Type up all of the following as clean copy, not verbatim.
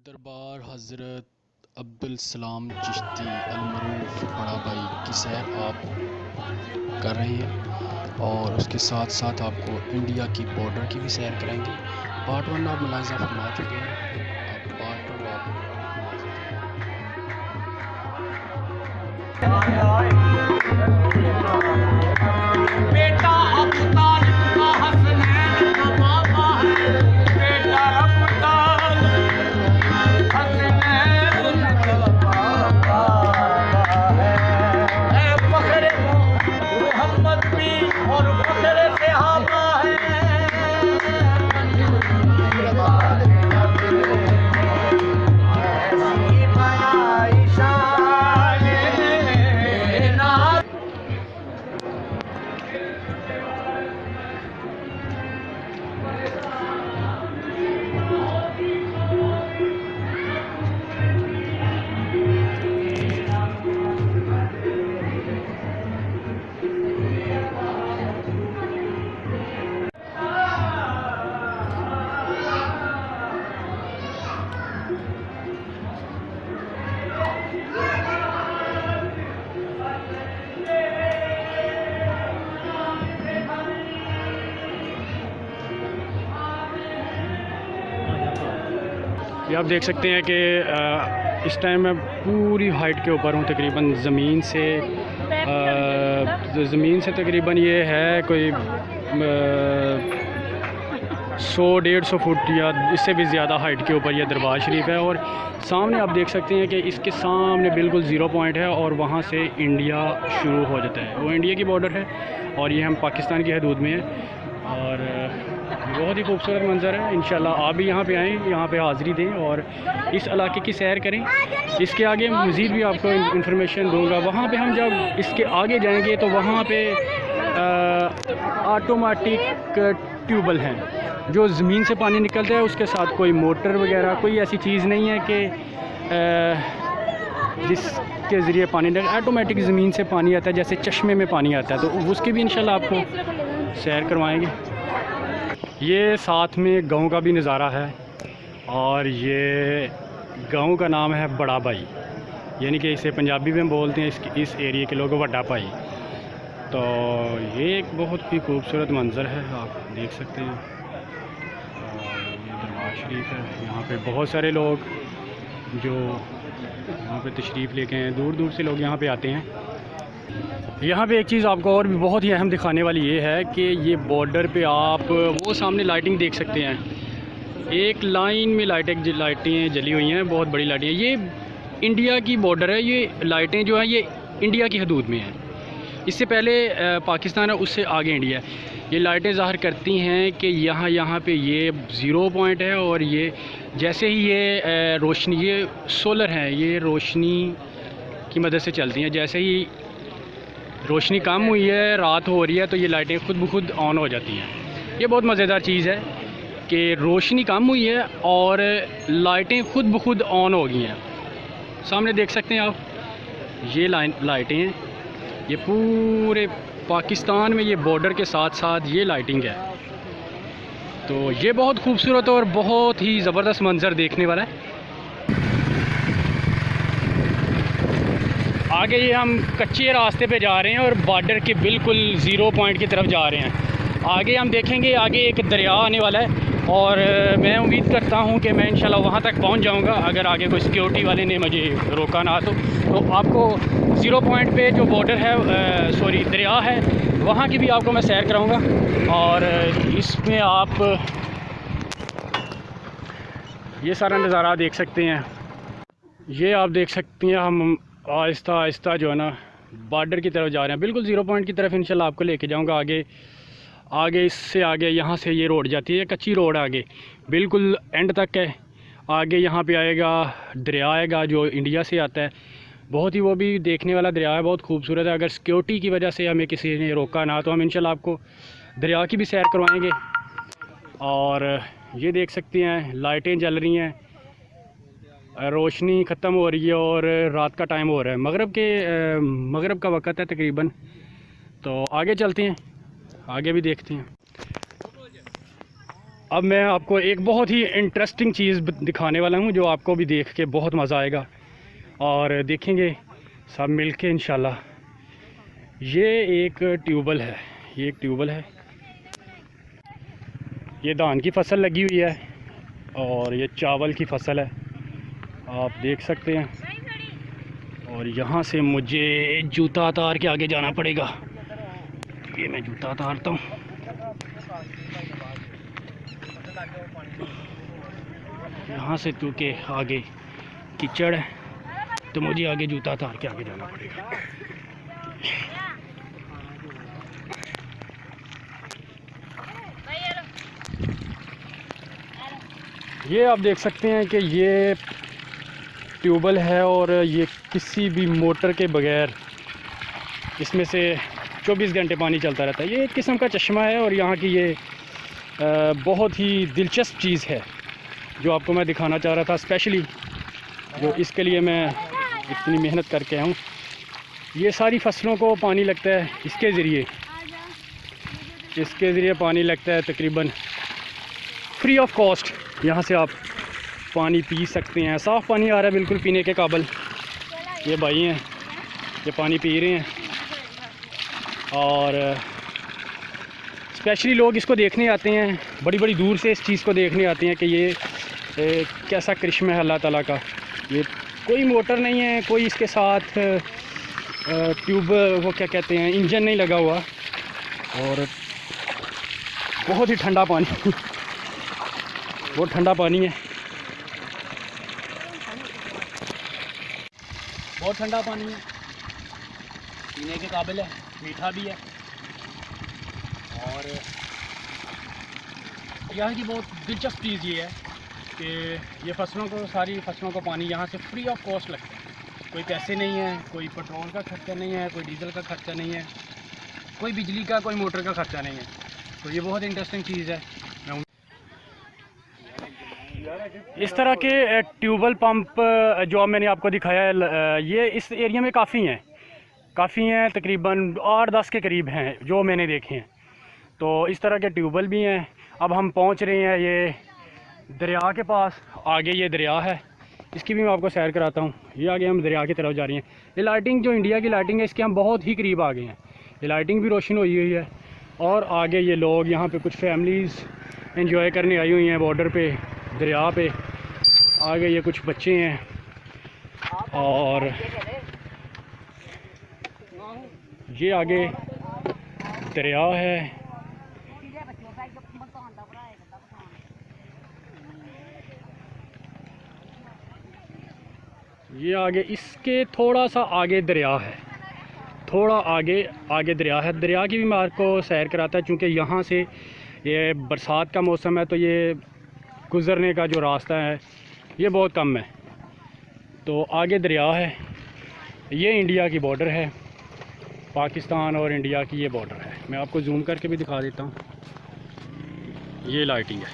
दरबार हज़रत अब्दुल सलाम चिश्ती अल-मरूफ बड़ा भाई की सैर आप कर रहे हैं और उसके साथ साथ आपको इंडिया की बॉर्डर की भी सैर कराएंगे। पार्ट 1 आप मुलाहिज़ा फरमा चुके हैं, अब पार्ट 2 आप बेटा अबू तालिब का हसनैन का बाबा है, बेटा अबू तालिब हसनैन का बाबा है, फखरे मोहम्मद भी और फखरे सहाबा है। ये आप देख सकते हैं कि इस टाइम मैं पूरी हाइट के ऊपर हूँ, तकरीबन ज़मीन से तकरीबन ये है कोई 100-150 फुट या इससे भी ज़्यादा हाइट के ऊपर ये दरबार शरीफ है। और सामने आप देख सकते हैं कि इसके सामने बिल्कुल ज़ीरो पॉइंट है और वहाँ से इंडिया शुरू हो जाता है, वो इंडिया की बॉर्डर है और ये हम पाकिस्तान की हदूद में हैं। और बहुत ही खूबसूरत मंज़र है। इंशाल्लाह आप भी यहाँ पे आएँ, यहाँ पे हाज़िरी दें और इस इलाके की सैर करें। इसके आगे मज़ीद भी आपको इन्फॉर्मेशन दूंगा। वहाँ पे हम जब इसके आगे जाएंगे तो वहाँ पे ऑटोमेटिक ट्यूबवेल हैं जो ज़मीन से पानी निकलता है, उसके साथ कोई मोटर वगैरह कोई ऐसी चीज़ नहीं है कि जिसके ज़रिए पानी निकल, ऑटोमेटिक ज़मीन से पानी आता है, जैसे चश्मे में पानी आता है। तो उसके भी इंशाल्लाह आपको सैर करवाएंगे। ये साथ में गांव का भी नज़ारा है और ये गांव का नाम है बड़ा भाई, यानी कि इसे पंजाबी में बोलते हैं इस एरिया के लोग वड्डा भाई। तो ये एक बहुत ही खूबसूरत मंज़र है, आप देख सकते हैं। और ये दरबार शरीफ है, यहाँ पे बहुत सारे लोग जो यहाँ पे तशरीफ़ लेके हैं, दूर दूर से लोग यहाँ पे आते हैं। यहाँ पे एक चीज़ आपको और भी बहुत ही अहम दिखाने वाली ये है कि ये बॉर्डर पे आप वो सामने लाइटिंग देख सकते हैं, एक लाइन में लाइटें जली हुई हैं, बहुत बड़ी लाइटें। ये इंडिया की बॉर्डर है, ये लाइटें जो हैं ये इंडिया की हदूद में हैं। इससे पहले पाकिस्तान है, उससे आगे इंडिया है। ये लाइटें ज़ाहिर करती हैं कि यहाँ पे ये ज़ीरो पॉइंट है और ये जैसे ही ये रोशनी, ये सोलर है, ये रोशनी की मदद से चलती हैं। जैसे ही रोशनी कम हुई है, रात हो रही है, तो ये लाइटें खुद ब खुद ऑन हो जाती हैं। ये बहुत मज़ेदार चीज़ है कि रोशनी कम हुई है और लाइटें खुद ब खुद ऑन हो गई हैं। सामने देख सकते हैं आप, ये लाइटें हैं, ये पूरे पाकिस्तान में ये बॉर्डर के साथ साथ ये लाइटिंग है। तो ये बहुत खूबसूरत और बहुत ही ज़बरदस्त मंज़र देखने वाला है। आगे ये हम कच्चे रास्ते पे जा रहे हैं और बॉर्डर के बिल्कुल ज़ीरो पॉइंट की तरफ जा रहे हैं। आगे हम देखेंगे, आगे एक दरिया आने वाला है और मैं उम्मीद करता हूं कि मैं इंशाल्लाह वहां तक पहुंच जाऊंगा, अगर आगे कोई सिक्योरिटी वाले ने मुझे रोका ना तो आपको ज़ीरो पॉइंट पे जो बॉर्डर है, दरिया है, वहां की भी आपको मैं सैर कराऊंगा। और इसमें आप ये सारा नज़ारा देख सकते हैं। ये आप देख सकती हैं, हम आहिस्ता आहिस्ता जो है ना बॉर्डर की तरफ जा रहे हैं, बिल्कुल ज़ीरो पॉइंट की तरफ। इंशाल्लाह आपको लेके जाऊंगा आगे इससे आगे यहाँ से ये रोड जाती है, कच्ची रोड आगे बिल्कुल एंड तक है। आगे यहाँ पे आएगा दरिया आएगा जो इंडिया से आता है, बहुत ही वो भी देखने वाला दरिया है, बहुत खूबसूरत है। अगर सिक्योरिटी की वजह से हमें किसी ने रोका ना तो हम इंशाल्लाह आपको दरिया की भी सैर करवाएँगे। और ये देख सकते हैं लाइटें जल रही हैं, रोशनी ख़त्म हो रही है और रात का टाइम हो रहा है, मगरिब का वक़्त है तकरीबन। तो आगे चलते हैं, आगे भी देखते हैं। अब मैं आपको एक बहुत ही इंटरेस्टिंग चीज़ दिखाने वाला हूँ जो आपको भी देख के बहुत मज़ा आएगा और देखेंगे सब मिल के इंशाल्लाह। ये एक ट्यूबवेल है, ये एक ट्यूबवेल है। ये धान की फसल लगी हुई है और ये चावल की फसल है, आप देख सकते हैं। और यहाँ से मुझे जूता उतार के आगे जाना पड़ेगा। ये मैं जूता उतारता हूँ। यहाँ से तो के आगे कीचड़ है तो मुझे आगे जूता उतार के आगे जाना पड़ेगा। ये आप देख सकते हैं कि ये ट्यूबवेल है और ये किसी भी मोटर के बगैर इसमें से 24 घंटे पानी चलता रहता है। ये एक किस्म का चश्मा है और यहाँ की ये बहुत ही दिलचस्प चीज़ है जो आपको मैं दिखाना चाह रहा था, स्पेशली जो इसके लिए मैं इतनी मेहनत करके आया हूँ। ये सारी फसलों को पानी लगता है इसके ज़रिए पानी लगता है तकरीबन फ्री ऑफ कॉस्ट। यहाँ से आप पानी पी सकते हैं, साफ़ पानी आ रहा है बिल्कुल पीने के काबिल। ये भाई हैं, ये पानी पी रहे हैं और स्पेशली लोग इसको देखने आते हैं, बड़ी बड़ी दूर से इस चीज़ को देखने आते हैं कि ये कैसा करिश्मा है अल्लाह ताला का। ये कोई मोटर नहीं है, कोई इसके साथ ट्यूब वो क्या कहते हैं इंजन नहीं लगा हुआ और बहुत ही ठंडा पानी बहुत ठंडा पानी है, बहुत ठंडा पानी है, पीने के काबिल है, मीठा भी है। और यहाँ की बहुत दिलचस्प चीज़ ये है कि ये सारी फसलों को पानी यहाँ से फ्री ऑफ कॉस्ट लगता है। कोई पैसे नहीं है, कोई पेट्रोल का खर्चा नहीं है, कोई डीजल का खर्चा नहीं है, कोई बिजली का, कोई मोटर का खर्चा नहीं है। तो ये बहुत इंटरेस्टिंग चीज़ है। इस तरह के ट्यूबवेल पंप जो मैंने आपको दिखाया है, ये इस एरिया में काफ़ी हैं, तकरीबन 8-10 के करीब हैं जो मैंने देखे हैं। तो इस तरह के ट्यूबवेल भी हैं। अब हम पहुंच रहे हैं ये दरिया के पास। आगे ये दरिया है, इसकी भी मैं आपको सैर कराता हूँ। ये आगे हम दरिया की तरफ जा रहे हैं। ये लाइटिंग जो इंडिया की लाइटिंग है इसके हम बहुत ही करीब आ गए हैं। ये लाइटिंग भी रोशन हुई हुई है और आगे ये लोग यहाँ पे कुछ फैमिलीज़ एंजॉय करने आई हुई हैं बॉर्डर पे, दरिया पे। आगे ये कुछ बच्चे हैं और ये आगे दरिया है। ये आगे इसके थोड़ा सा आगे दरिया है, थोड़ा आगे दरिया है। दरिया की भी मैं आपको सैर कराता है क्योंकि यहाँ से ये बरसात का मौसम है तो ये गुज़रने का जो रास्ता है ये बहुत कम है। तो आगे दरिया है, ये इंडिया की बॉर्डर है, पाकिस्तान और इंडिया की ये बॉर्डर है। मैं आपको जूम करके भी दिखा देता हूँ। ये लाइटिंग है,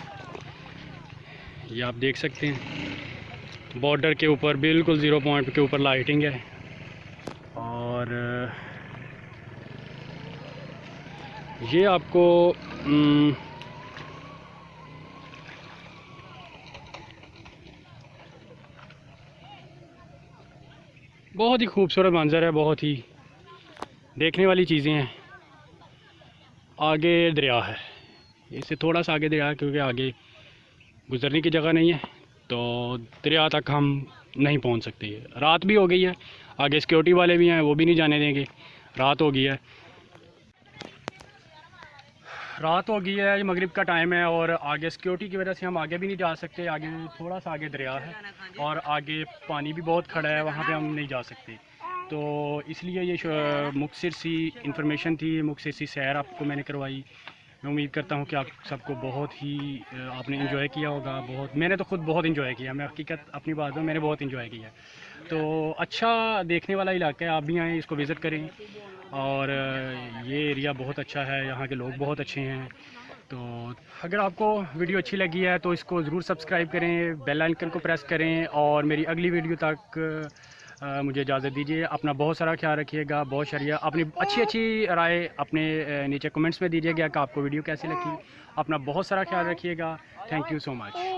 ये आप देख सकते हैं बॉर्डर के ऊपर बिल्कुल 0 पॉइंट के ऊपर लाइटिंग है। और ये आपको बहुत ही खूबसूरत मंजर है, बहुत ही देखने वाली चीज़ें हैं। आगे दरिया है, इससे थोड़ा सा आगे दरिया है क्योंकि आगे गुज़रने की जगह नहीं है तो दरिया तक हम नहीं पहुंच सकते। रात भी हो गई है, आगे सिक्योरिटी वाले भी हैं, वो भी नहीं जाने देंगे। रात हो गई है, ये मगरिब का टाइम है और आगे सिक्योरिटी की वजह से हम आगे भी नहीं जा सकते। आगे थोड़ा सा आगे दरिया है और आगे पानी भी बहुत खड़ा है, वहाँ पे हम नहीं जा सकते। तो इसलिए ये मुख्तसर सी इंफॉर्मेशन थी, मुख्तसर सी सैर आपको मैंने करवाई। मैं उम्मीद करता हूँ कि आप सबको बहुत ही आपने एंजॉय किया होगा। मैंने तो खुद बहुत एंजॉय किया, मैं हकीकत अपनी बात में मैंने बहुत एंजॉय किया। तो अच्छा देखने वाला इलाका है, आप भी आएँ, इसको विज़िट करें। और ये एरिया बहुत अच्छा है, यहाँ के लोग बहुत अच्छे हैं। तो अगर आपको वीडियो अच्छी लगी है तो इसको ज़रूर सब्सक्राइब करें, बेल आइकन को प्रेस करें और मेरी अगली वीडियो तक मुझे इजाज़त दीजिए। अपना बहुत सारा ख्याल रखिएगा। बहुत शुक्रिया। अपनी अच्छी राय अपने नीचे कमेंट्स में दीजिएगा कि आपको वीडियो कैसी लगी। अपना बहुत सारा ख्याल रखिएगा। Thank you so much.